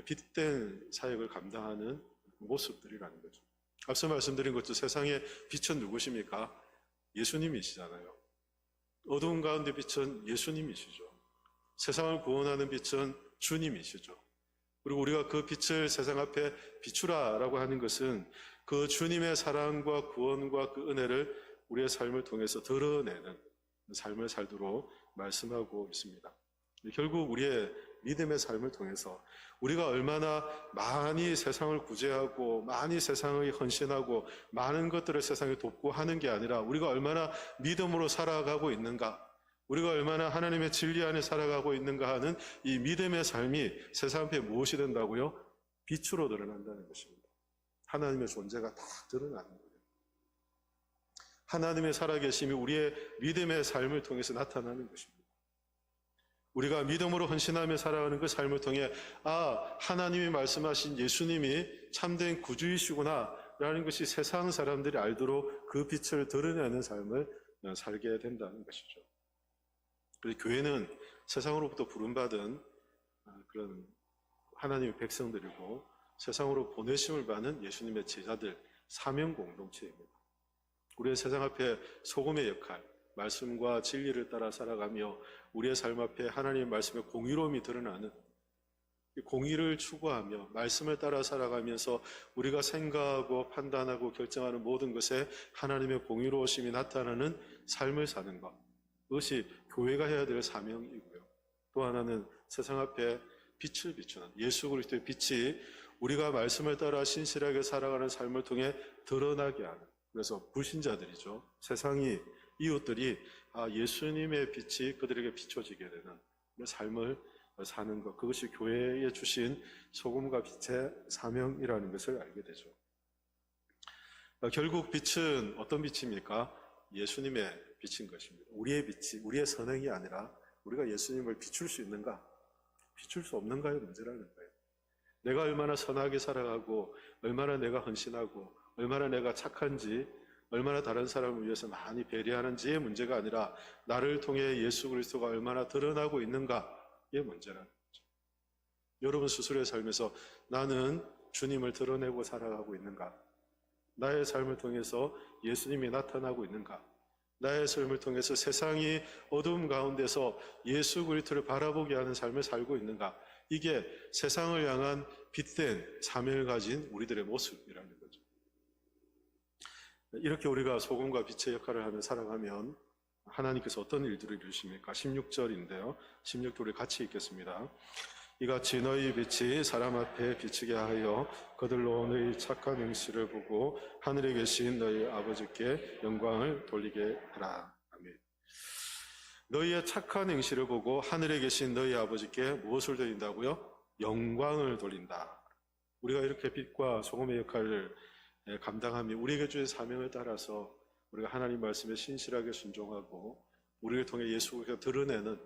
[SPEAKER 1] 빛된 사역을 감당하는 모습들이라는 거죠. 앞서 말씀드린 것도 세상의 빛은 누구십니까? 예수님이시잖아요. 어두운 가운데 빛은 예수님이시죠. 세상을 구원하는 빛은 주님이시죠. 그리고 우리가 그 빛을 세상 앞에 비추라라고 하는 것은 그 주님의 사랑과 구원과 그 은혜를 우리의 삶을 통해서 드러내는 삶을 살도록 말씀하고 있습니다. 결국 우리의 믿음의 삶을 통해서 우리가 얼마나 많이 세상을 구제하고 많이 세상에 헌신하고 많은 것들을 세상에 돕고 하는 게 아니라 우리가 얼마나 믿음으로 살아가고 있는가, 우리가 얼마나 하나님의 진리 안에 살아가고 있는가 하는 이 믿음의 삶이 세상 앞에 무엇이 된다고요? 빛으로 드러난다는 것입니다. 하나님의 존재가 다 드러나는 거예요. 하나님의 살아계심이 우리의 믿음의 삶을 통해서 나타나는 것입니다. 우리가 믿음으로 헌신하며 살아가는 그 삶을 통해 하나님이 말씀하신 예수님이 참된 구주이시구나 라는 것이 세상 사람들이 알도록 그 빛을 드러내는 삶을 살게 된다는 것이죠. 그래서 교회는 세상으로부터 부름받은 그런 하나님의 백성들이고 세상으로 보내심을 받는 예수님의 제자들, 사명 공동체입니다. 우리의 세상 앞에 소금의 역할, 말씀과 진리를 따라 살아가며 우리의 삶 앞에 하나님의 말씀의 공의로움이 드러나는, 공의를 추구하며 말씀을 따라 살아가면서 우리가 생각하고 판단하고 결정하는 모든 것에 하나님의 공의로우심이 나타나는 삶을 사는 것, 그것이 교회가 해야 될 사명이고요. 또 하나는 세상 앞에 빛을 비추는 예수 그리스도의 빛이 우리가 말씀을 따라 신실하게 살아가는 삶을 통해 드러나게 하는, 그래서 불신자들이죠. 세상이, 이웃들이 예수님의 빛이 그들에게 비춰지게 되는 삶을 사는 것, 그것이 교회에 주신 소금과 빛의 사명이라는 것을 알게 되죠. 결국 빛은 어떤 빛입니까? 예수님의 빛인 것입니다. 우리의 빛이, 우리의 선행이 아니라 우리가 예수님을 비출 수 있는가, 비출 수 없는가의 문제라는 거예요. 내가 얼마나 선하게 살아가고 얼마나 내가 헌신하고 얼마나 내가 착한지, 얼마나 다른 사람을 위해서 많이 배려하는지의 문제가 아니라 나를 통해 예수 그리스도가 얼마나 드러나고 있는가의 문제라는 거죠. 여러분 스스로의 삶에서 나는 주님을 드러내고 살아가고 있는가? 나의 삶을 통해서 예수님이 나타나고 있는가? 나의 삶을 통해서 세상이 어두움 가운데서 예수 그리스도를 바라보게 하는 삶을 살고 있는가? 이게 세상을 향한 빛된 사명을 가진 우리들의 모습이라는 거죠. 이렇게 우리가 소금과 빛의 역할을 하며 살아가면 하나님께서 어떤 일들을 이루십니까? 16절인데요. 16절 우리 같이 읽겠습니다. 이같이 너희 빛이 사람 앞에 비치게 하여 그들로 너희 착한 행실을 보고 하늘에 계신 너희 아버지께 영광을 돌리게 하라. 아멘. 너희의 착한 행실을 보고 하늘에 계신 너희 아버지께 무엇을 돌린다고요? 영광을 돌린다. 우리가 이렇게 빛과 소금의 역할을 감당하며 우리에게 주신 사명을 따라서 우리가 하나님 말씀에 신실하게 순종하고 우리를 통해 예수 그리스도가 드러내는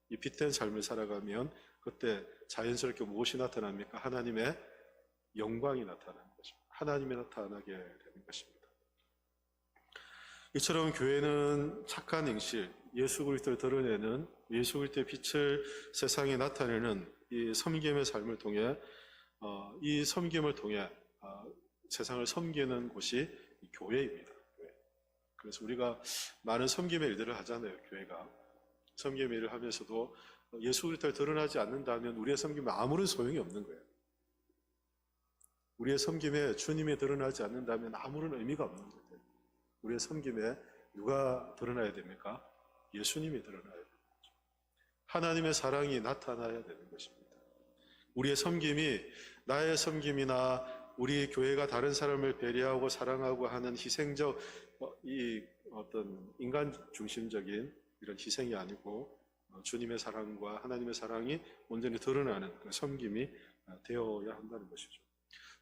[SPEAKER 1] 이 빛된 삶을 살아가면 그때 자연스럽게 무엇이 나타납니까? 하나님의 영광이 나타나는 것입니다. 하나님이 나타나게 되는 것입니다. 이처럼 교회는 착한 행실, 예수 그리스도를 드러내는 예수 그리스도의 빛을 세상에 나타내는 이 섬김의 삶을 통해 이 섬김을 통해 세상을 섬기는 곳이 교회입니다. 그래서 우리가 많은 섬김의 일들을 하잖아요. 교회가 섬김의 일을 하면서도 예수 그리스도를 드러나지 않는다면 우리의 섬김은 아무런 소용이 없는 거예요. 우리의 섬김에 주님이 드러나지 않는다면 아무런 의미가 없는 거예요. 우리의 섬김에 누가 드러나야 됩니까? 예수님이 드러나야 됩니다. 하나님의 사랑이 나타나야 되는 것입니다. 우리의 섬김이 나의 섬김이나 우리 교회가 다른 사람을 배려하고 사랑하고 하는 희생적 이 어떤 인간 중심적인 이런 희생이 아니고 주님의 사랑과 하나님의 사랑이 온전히 드러나는 그 섬김이 되어야 한다는 것이죠.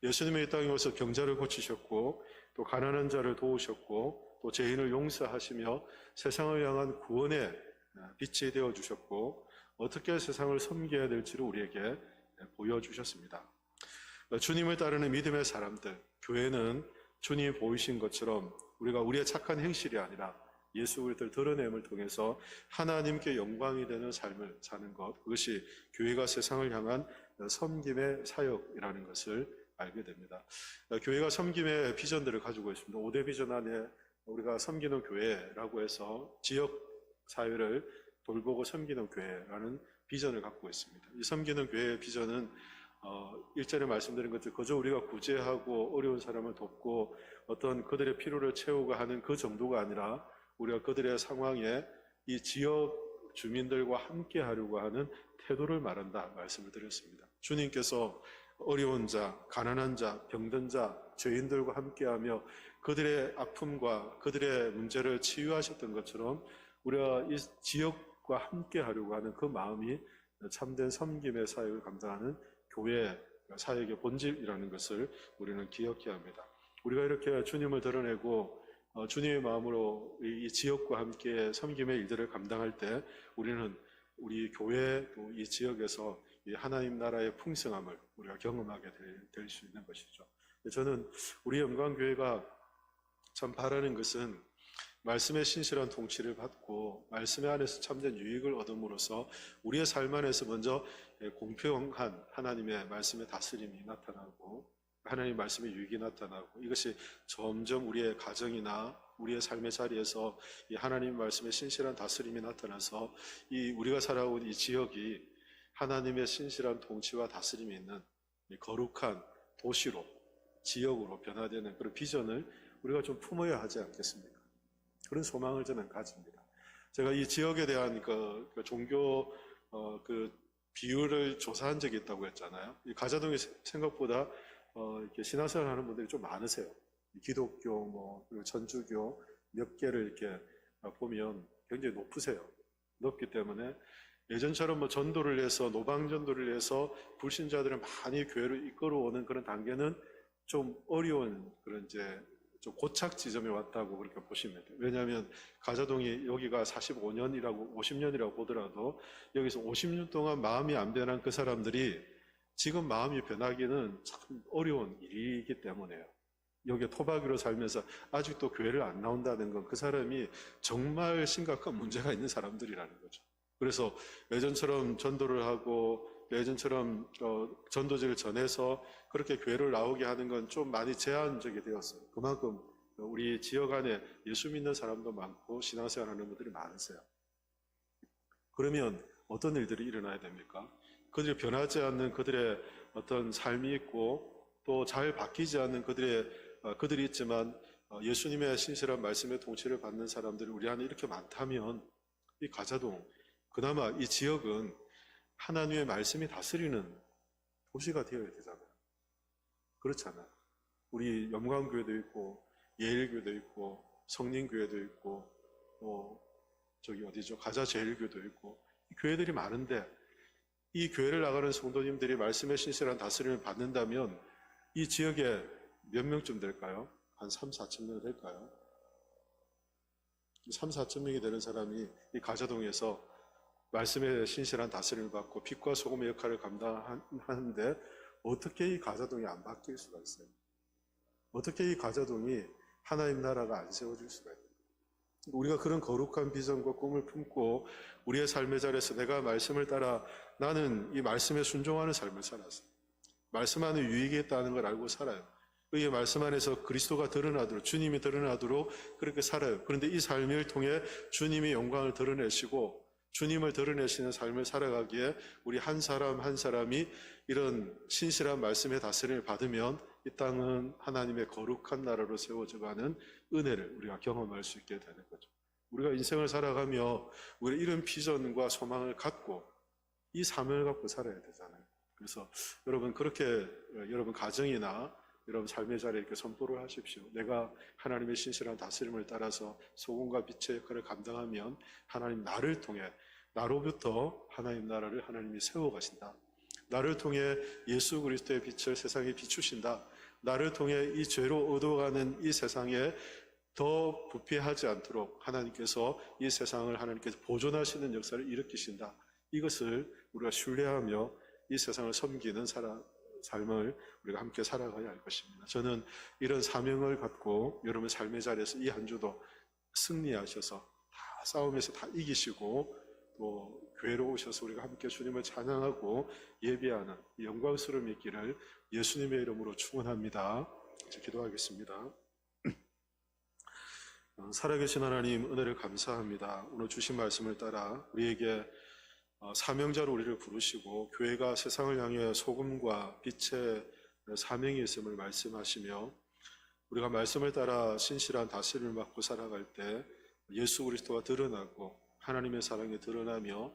[SPEAKER 1] 예수님의 이 땅에 오셔서 병자를 고치셨고 또 가난한 자를 도우셨고 또 죄인을 용서하시며 세상을 향한 구원의 빛이 되어주셨고 어떻게 세상을 섬겨야 될지를 우리에게 보여주셨습니다. 주님을 따르는 믿음의 사람들, 교회는 주님이 보이신 것처럼 우리가 우리의 착한 행실이 아니라 예수 그리스도를 드러냄을 통해서 하나님께 영광이 되는 삶을 사는 것, 그것이 교회가 세상을 향한 섬김의 사역이라는 것을 알게 됩니다. 교회가 섬김의 비전들을 가지고 있습니다. 5대 비전 안에 우리가 섬기는 교회라고 해서 지역 사회를 돌보고 섬기는 교회라는 비전을 갖고 있습니다. 이 섬기는 교회의 비전은 1절에 말씀드린 것들 그저 우리가 구제하고 어려운 사람을 돕고 어떤 그들의 필요를 채우고 하는 그 정도가 아니라 우리가 그들의 상황에 이 지역 주민들과 함께 하려고 하는 태도를 말한다 말씀을 드렸습니다. 주님께서 어려운 자, 가난한 자, 병든 자, 죄인들과 함께하며 그들의 아픔과 그들의 문제를 치유하셨던 것처럼 우리가 이 지역과 함께하려고 하는 그 마음이 참된 섬김의 사역을 감당하는 교회 사역의 본질이라는 것을 우리는 기억해야 합니다. 우리가 이렇게 주님을 드러내고 주님의 마음으로 이 지역과 함께 섬김의 일들을 감당할 때 우리는 우리 교회 또 이 지역에서 이 하나님 나라의 풍성함을 우리가 경험하게 될 수 있는 것이죠. 저는 우리 영광교회가 참 바라는 것은 말씀의 신실한 통치를 받고 말씀의 안에서 참된 유익을 얻음으로써 우리의 삶 안에서 먼저 공평한 하나님의 말씀의 다스림이 나타나고 하나님의 말씀의 유익이 나타나고 이것이 점점 우리의 가정이나 우리의 삶의 자리에서 이 하나님 말씀의 신실한 다스림이 나타나서 이 우리가 살아온 이 지역이 하나님의 신실한 통치와 다스림이 있는 거룩한 도시로 지역으로 변화되는 그런 비전을 우리가 좀 품어야 하지 않겠습니까? 그런 소망을 저는 가집니다. 제가 이 지역에 대한 그 종교 그 비율을 조사한 적이 있다고 했잖아요. 이 가자동이 생각보다 이렇게 신앙생활 하는 분들이 좀 많으세요. 기독교, 그리고 천주교 몇 개를 이렇게 보면 굉장히 높으세요. 높기 때문에 예전처럼 전도를 해서 노방전도를 해서 불신자들을 많이 교회를 이끌어오는 그런 단계는 좀 어려운 그런 이제 좀 고착 지점에 왔다고 그렇게 보시면 돼요. 왜냐하면 가자동이 여기가 45년이라고 50년이라고 보더라도 여기서 50년 동안 마음이 안 변한 그 사람들이 지금 마음이 변하기는 참 어려운 일이기 때문에요. 여기에 토박이로 살면서 아직도 교회를 안 나온다는 건 그 사람이 정말 심각한 문제가 있는 사람들이라는 거죠. 그래서 예전처럼 전도를 하고 예전처럼 전도지를 전해서 그렇게 교회를 나오게 하는 건 좀 많이 제한적이 되었어요. 그만큼 우리 지역 안에 예수 믿는 사람도 많고 신앙생활 하는 분들이 많으세요. 그러면 어떤 일들이 일어나야 됩니까? 그들이 변하지 않는 그들의 어떤 삶이 있고 또 잘 바뀌지 않는 그들이 있지만 예수님의 신실한 말씀의 통치를 받는 사람들이 우리 안에 이렇게 많다면 이 가자동, 그나마 이 지역은 하나님의 말씀이 다스리는 도시가 되어야 되잖아요. 그렇잖아요. 우리 영광교회도 있고 예일교회도 있고 성린교회도 있고 저기 어디죠? 가자제일교회도 있고 교회들이 많은데 이 교회를 나가는 성도님들이 말씀의 신실한 다스림을 받는다면 이 지역에 몇 명쯤 될까요? 한 3, 4천 명 될까요? 3, 4천 명이 되는 사람이 이 가자동에서 말씀의 신실한 다스림을 받고 빛과 소금의 역할을 감당하는데 어떻게 이 가자동이 안 바뀔 수가 있어요? 어떻게 이 가자동이 하나님 나라가 안 세워질 수가 있어요? 우리가 그런 거룩한 비전과 꿈을 품고 우리의 삶의 자리에서 내가 말씀을 따라 나는 이 말씀에 순종하는 삶을 살았어요. 말씀 안에 유익이 있다는 걸 알고 살아요. 이 말씀 안에서 그리스도가 드러나도록 주님이 드러나도록 그렇게 살아요. 그런데 이 삶을 통해 주님의 영광을 드러내시고 주님을 드러내시는 삶을 살아가기에 우리 한 사람 한 사람이 이런 신실한 말씀의 다스림을 받으면 이 땅은 하나님의 거룩한 나라로 세워져가는 은혜를 우리가 경험할 수 있게 되는 거죠. 우리가 인생을 살아가며 우리 이런 비전과 소망을 갖고 이 사명을 갖고 살아야 되잖아요. 그래서 여러분 그렇게 여러분 가정이나 여러분 삶의 자리에 이렇게 선포를 하십시오. 내가 하나님의 신실한 다스림을 따라서 소금과 빛의 역할을 감당하면 하나님 나를 통해 나로부터 하나님 나라를 하나님이 세워가신다. 나를 통해 예수 그리스도의 빛을 세상에 비추신다. 나를 통해 이 죄로 얻어가는 이 세상에 더 부패하지 않도록 하나님께서 이 세상을 하나님께서 보존하시는 역사를 일으키신다. 이것을 우리가 신뢰하며 이 세상을 섬기는 삶을 우리가 함께 살아가야 할 것입니다. 저는 이런 사명을 갖고 여러분 삶의 자리에서 이 한 주도 승리하셔서 다 싸움에서 다 이기시고 또 교회로 오셔서 우리가 함께 주님을 찬양하고 예배하는 영광스러움이 있기를 예수님의 이름으로 축원합니다. 이제 기도하겠습니다. 살아계신 하나님 은혜를 감사합니다. 오늘 주신 말씀을 따라 우리에게 사명자로 우리를 부르시고 교회가 세상을 향해 소금과 빛의 사명이 있음을 말씀하시며 우리가 말씀을 따라 신실한 다스림을 받고 살아갈 때 예수 그리스도가 드러나고 하나님의 사랑이 드러나며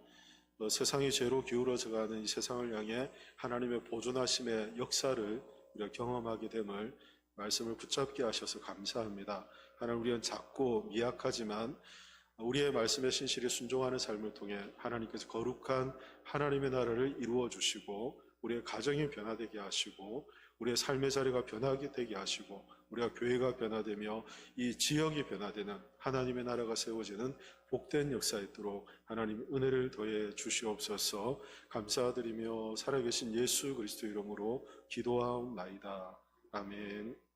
[SPEAKER 1] 세상이 죄로 기울어져가는 이 세상을 향해 하나님의 보존하심의 역사를 우리가 경험하게 됨을 말씀을 붙잡게 하셔서 감사합니다. 하나님, 우리는 작고 미약하지만 우리의 말씀에 신실히 순종하는 삶을 통해 하나님께서 거룩한 하나님의 나라를 이루어 주시고 우리의 가정이 변화되게 하시고 우리의 삶의 자리가 변하게 되게 하시고 우리가 교회가 변화되며 이 지역이 변화되는 하나님의 나라가 세워지는 복된 역사 있도록 하나님 은혜를 더해 주시옵소서. 감사드리며 살아계신 예수 그리스도 이름으로 기도하옵나이다. 아멘.